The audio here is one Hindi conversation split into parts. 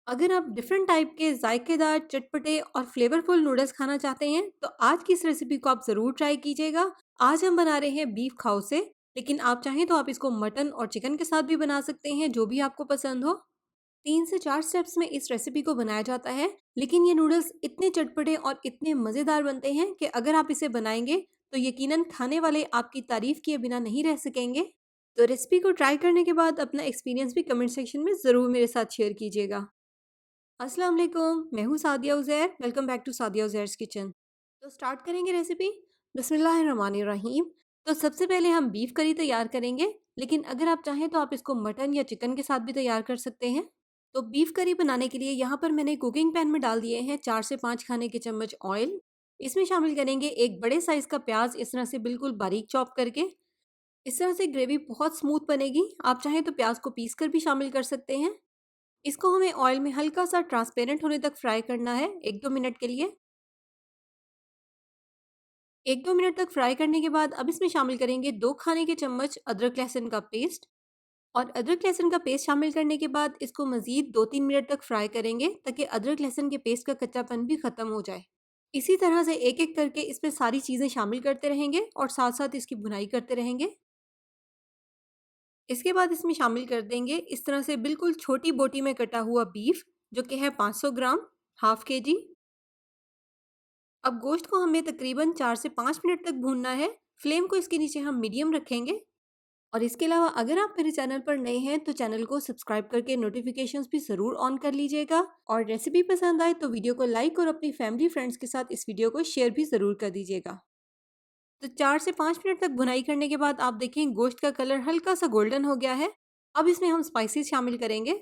अगर आप डिफरेंट टाइप के जायकेदार, चटपटे और फ्लेवरफुल नूडल्स खाना चाहते हैं, तो आज की इस रेसिपी को आप ज़रूर ट्राई कीजिएगा। आज हम बना रहे हैं बीफ खाओ से, लेकिन आप चाहें तो आप इसको मटन और चिकन के साथ भी बना सकते हैं, जो भी आपको पसंद हो। 3 से 4 स्टेप्स में इस रेसिपी को बनाया जाता है, लेकिन ये नूडल्स इतने चटपटे और इतने मज़ेदार बनते हैं कि अगर आप इसे बनाएंगे, तो यकीनन खाने वाले आपकी तारीफ किए बिना नहीं रह सकेंगे। तो रेसिपी को ट्राई करने के बाद अपना एक्सपीरियंस भी कमेंट सेक्शन में ज़रूर मेरे साथ शेयर कीजिएगा। अस्सलाम वालेकुम, मैं हूँ Sadia Uzair. Welcome back to Sadia Uzair's kitchen. तो स्टार्ट करेंगे रेसिपी। बिस्मिल्लाहिर्रहमानिर्रहीम। तो सबसे पहले हम बीफ करी तैयार करेंगे, लेकिन अगर आप चाहें तो आप इसको मटन या चिकन के साथ भी तैयार कर सकते हैं। तो बीफ करी बनाने के लिए यहाँ पर मैंने कुकिंग पैन में डाल दिए हैं 4 से 5 खाने के चम्मच ऑयल। इसमें शामिल करेंगे एक बड़े साइज़ का प्याज, इस तरह से बिल्कुल बारीक चॉप करके। इस तरह से ग्रेवी बहुत स्मूथ बनेगी। आप चाहें तो प्याज को पीस कर भी शामिल कर सकते हैं। इसको हमें ऑयल में हल्का-सा ट्रांसपेरेंट होने तक फ्राई करना है 1-2 मिनट के लिए। 1-2 मिनट तक फ्राई करने के बाद अब इसमें शामिल करेंगे 2 खाने के चम्मच अदरक लहसुन का पेस्ट। और अदरक लहसुन का पेस्ट शामिल करने के बाद इसको मज़ीद 2-3 मिनट तक फ्राई करेंगे, ताकि अदरक लहसुन के पेस्ट का कच्चापन भी ख़त्म हो जाए। इसी तरह से एक-एक करके इसमें सारी चीज़ें शामिल करते रहेंगे और साथ-साथ इसकी भुनाई करते रहेंगे। इसके बाद इसमें शामिल कर देंगे इस तरह से बिल्कुल छोटी बोटी में कटा हुआ बीफ, जो कि है 500 ग्राम, हाफ केजी। अब गोश्त को हमें तकरीबन 4 से 5 मिनट तक भूनना है। फ्लेम को इसके नीचे हम मीडियम रखेंगे। और इसके अलावा अगर आप मेरे चैनल पर नए हैं, तो चैनल को सब्सक्राइब करके नोटिफिकेशंस भी ज़रूर ऑन कर लीजिएगा। और रेसिपी पसंद आए तो वीडियो को लाइक और अपनी फैमिली फ्रेंड्स के साथ इस वीडियो को शेयर भी ज़रूर कर दीजिएगा। तो 4 से 5 मिनट तक भुनाई करने के बाद आप देखें गोश्त का कलर हल्का सा गोल्डन हो गया है। अब इसमें हम स्पाइसेस शामिल करेंगे।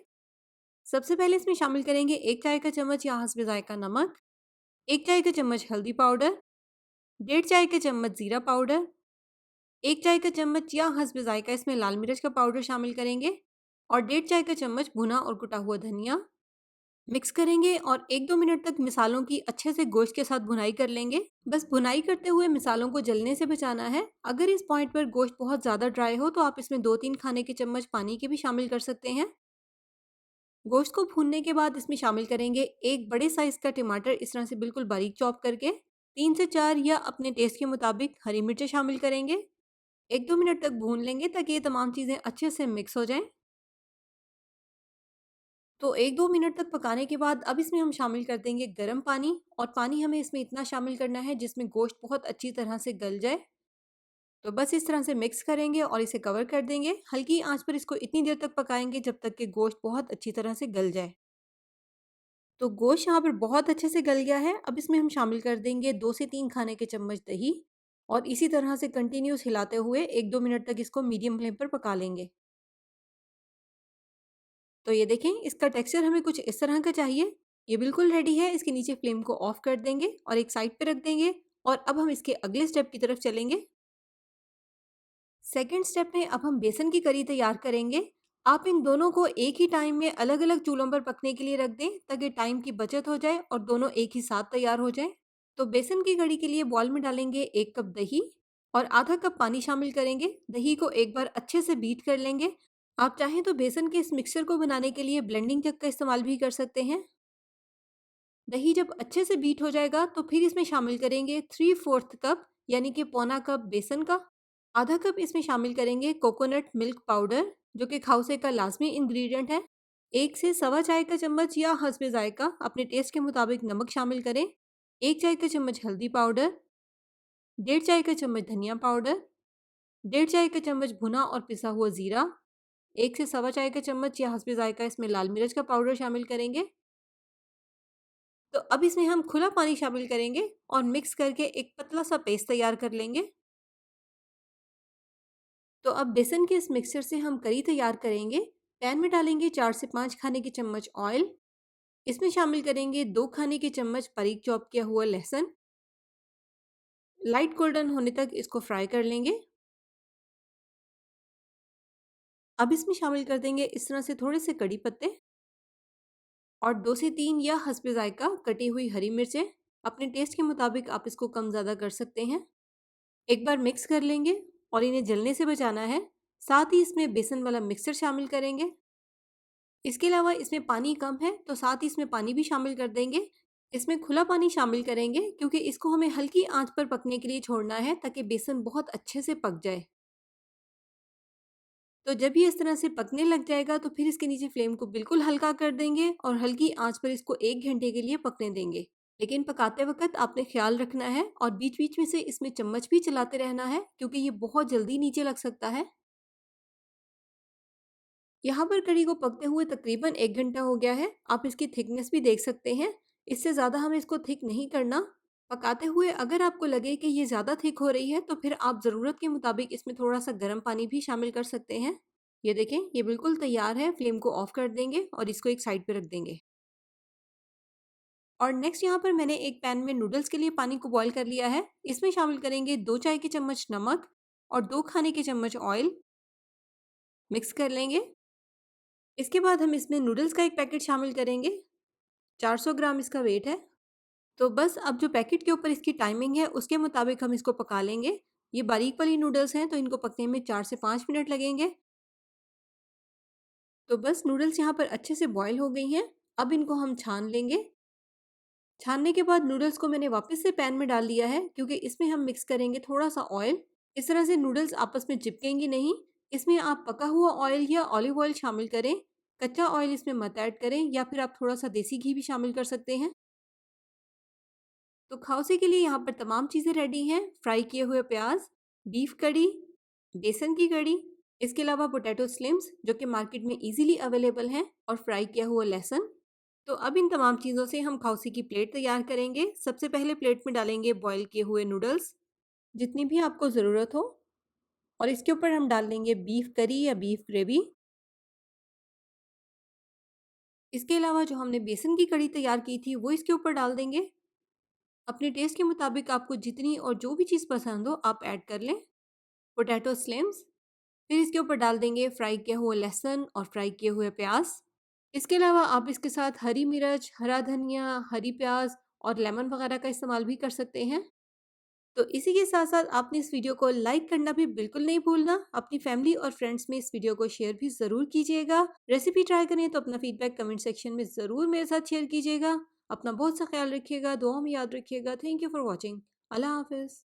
सबसे पहले इसमें शामिल करेंगे 1 चाय का चम्मच या हस्बे जायका नमक, 1 चाय का चम्मच हल्दी पाउडर, 1.5 चाय का चम्मच ज़ीरा पाउडर, 1 चाय का चम्मच या हस्ब ज़ायक़ा इसमें लाल मिर्च का पाउडर शामिल करेंगे और 1.5 चाय का चम्मच भुना और कुटा हुआ धनिया। मिक्स करेंगे और 1-2 मिनट तक मिसालों की अच्छे से गोश्त के साथ भुनाई कर लेंगे। बस भुनाई करते हुए मिसालों को जलने से बचाना है। अगर इस पॉइंट पर गोश्त बहुत ज़्यादा ड्राई हो, तो आप इसमें 2-3 खाने के चम्मच पानी के भी शामिल कर सकते हैं। गोश्त को भूनने के बाद इसमें शामिल करेंगे एक बड़े साइज़ का टमाटर, इस तरह से बिल्कुल बारीक चॉप करके। 3 से 4 या अपने टेस्ट के मुताबिक हरी मिर्चें शामिल करेंगे। 1-2 मिनट तक भून लेंगे, ताकि ये तमाम चीज़ें अच्छे से मिक्स हो जाएँ। तो 1-2 मिनट तक पकाने के बाद अब इसमें हम शामिल कर देंगे गर्म पानी। और पानी हमें इसमें इतना शामिल करना है जिसमें गोश्त बहुत अच्छी तरह से गल जाए। तो बस इस तरह से मिक्स करेंगे और इसे कवर कर देंगे। हल्की आंच पर इसको इतनी देर तक पकाएंगे जब तक कि गोश्त बहुत अच्छी तरह से गल जाए। तो गोश्त यहाँ पर बहुत अच्छे से गल गया है। अब इसमें हम शामिल कर देंगे 2 से 3 खाने के चम्मच दही। और इसी तरह से कंटिन्यूस हिलाते हुए 1-2 मिनट तक इसको मीडियम फ्लेम पर पका लेंगे। तो ये देखें, इसका टेक्सचर हमें कुछ इस तरह का चाहिए। ये बिल्कुल रेडी है। इसके नीचे फ्लेम को ऑफ कर देंगे और एक साइड पे रख देंगे। और अब हम इसके अगले स्टेप की तरफ चलेंगे। सेकंड स्टेप में अब हम बेसन की करी तैयार करेंगे। आप इन दोनों को एक ही टाइम में अलग अलग चूल्हों पर पकने के लिए रख दें, ताकि टाइम की बचत हो जाए और दोनों एक ही साथ तैयार हो जाएं। तो बेसन की कड़ी के लिए बॉल में डालेंगे 1 कप दही और आधा कप पानी शामिल करेंगे। दही को एक बार अच्छे से बीट कर लेंगे। आप चाहें तो बेसन के इस मिक्सचर को बनाने के लिए ब्लेंडिंग जग का इस्तेमाल भी कर सकते हैं। दही जब अच्छे से बीट हो जाएगा, तो फिर इसमें शामिल करेंगे 3/4 कप, यानी कि पौना कप बेसन का। आधा कप इसमें शामिल करेंगे कोकोनट मिल्क पाउडर, जो कि खाउसे का लाजमी इंग्रेडिएंट है। 1 से सवा चाय का चम्मच या हस्बे जायका अपने टेस्ट के मुताबिक नमक शामिल करें। 1 चाय का चम्मच हल्दी पाउडर, 1.5 चाय का चम्मच धनिया पाउडर, 1.5 चाय का चम्मच भुना और पिसा हुआ जीरा, 1 से सवा चाय का चम्मच या हस्बे जायका इसमें लाल मिर्च का पाउडर शामिल करेंगे। तो अब इसमें हम खुला पानी शामिल करेंगे और मिक्स करके एक पतला सा पेस्ट तैयार कर लेंगे। तो अब बेसन के इस मिक्सचर से हम करी तैयार करेंगे। पैन में डालेंगे 4 से 5 खाने के चम्मच ऑयल। इसमें शामिल करेंगे 2 खाने के चम्मच बारीक चॉप किया हुआ लहसुन। लाइट गोल्डन होने तक इसको फ्राई कर लेंगे। अब इसमें शामिल कर देंगे इस तरह से थोड़े से कड़ी पत्ते और 2 से 3 या हस्बे जायका कटी हुई हरी मिर्चें। अपने टेस्ट के मुताबिक आप इसको कम ज़्यादा कर सकते हैं। एक बार मिक्स कर लेंगे और इन्हें जलने से बचाना है। साथ ही इसमें बेसन वाला मिक्सचर शामिल करेंगे। इसके अलावा इसमें पानी कम है तो साथ ही इसमें पानी भी शामिल कर देंगे। इसमें खुला पानी शामिल करेंगे क्योंकि इसको हमें हल्की आंच पर पकने के लिए छोड़ना है ताकि बेसन बहुत अच्छे से पक जाए। तो जब ये इस तरह से पकने लग जाएगा तो फिर इसके नीचे फ्लेम को बिल्कुल हल्का कर देंगे और हल्की आंच पर इसको 1 घंटे के लिए पकने देंगे। लेकिन पकाते वक़्त आपने ख़्याल रखना है और बीच-बीच में से इसमें चम्मच भी चलाते रहना है क्योंकि ये बहुत जल्दी नीचे लग सकता है। यहाँ पर कढ़ी को पकते हुए तकरीबन 1 घंटा हो गया है। आप इसकी थिकनेस भी देख सकते हैं। इससे ज़्यादा हमें इसको थिक नहीं करना। पकाते हुए अगर आपको लगे कि ये ज़्यादा थिक हो रही है तो फिर आप ज़रूरत के मुताबिक इसमें थोड़ा-सा गर्म पानी भी शामिल कर सकते हैं। ये देखें, ये बिल्कुल तैयार है। फ्लेम को ऑफ कर देंगे और इसको एक साइड पे रख देंगे। और नेक्स्ट यहाँ पर मैंने एक पैन में नूडल्स के लिए पानी को बॉयल कर लिया है। इसमें शामिल करेंगे 2 चाय के चम्मच नमक और 2 खाने के चम्मच ऑयल। मिक्स कर लेंगे। इसके बाद हम इसमें नूडल्स का एक पैकेट शामिल करेंगे। 400 ग्राम इसका वेट है। तो बस अब जो पैकेट के ऊपर इसकी टाइमिंग है उसके मुताबिक हम इसको पका लेंगे। ये बारीक वाली नूडल्स हैं तो इनको पकने में 4 से 5 मिनट लगेंगे। तो बस नूडल्स यहाँ पर अच्छे से बॉयल हो गई हैं। अब इनको हम छान लेंगे। छानने के बाद नूडल्स को मैंने वापस से पैन में डाल दिया है क्योंकि इसमें हम मिक्स करेंगे थोड़ा-सा ऑयल। इस तरह से नूडल्स आपस में चिपकेंगी नहीं। इसमें आप पका हुआ ऑयल या ऑलिव ऑयल शामिल करें। कच्चा ऑयल इसमें मत ऐड करें या फिर आप थोड़ा-सा देसी घी भी शामिल कर सकते हैं। तो खाउसी के लिए यहाँ पर तमाम चीज़ें रेडी हैं। फ्राई किए हुए प्याज, बीफ कड़ी, बेसन की कड़ी, इसके अलावा पोटैटो स्लिम्स जो कि मार्केट में इजीली अवेलेबल हैं और फ्राई किया हुआ लहसुन। तो अब इन तमाम चीज़ों से हम खाउसी की प्लेट तैयार करेंगे। सबसे पहले प्लेट में डालेंगे बॉईल किए हुए नूडल्स, जितनी भी आपको ज़रूरत हो, और इसके ऊपर हम डाल देंगे बीफ करी या बीफ ग्रेवी। इसके अलावा जो हमने बेसन की कड़ी तैयार की थी वो इसके ऊपर डाल देंगे। अपने टेस्ट के मुताबिक आपको जितनी और जो भी चीज़ पसंद हो आप ऐड कर लें। पोटैटो स्लिम्स, फिर इसके ऊपर डाल देंगे फ्राई किया हुआ लहसुन और फ्राई किए हुए प्याज। इसके अलावा आप इसके साथ हरी मिर्च, हरा धनिया, हरी प्याज और लेमन वगैरह का इस्तेमाल भी कर सकते हैं। तो इसी के साथ-साथ आपने इस वीडियो को लाइक करना भी बिल्कुल नहीं भूलना। अपनी फैमिली और फ्रेंड्स में इस वीडियो को शेयर भी ज़रूर कीजिएगा। रेसिपी ट्राई करें तो अपना फीडबैक कमेंट सेक्शन में ज़रूर मेरे साथ शेयर कीजिएगा। अपना बहुत सा ख्याल रखिएगा, दुआओं में याद रखिएगा। Thank you for watching. अल्लाह हाफ़िज़।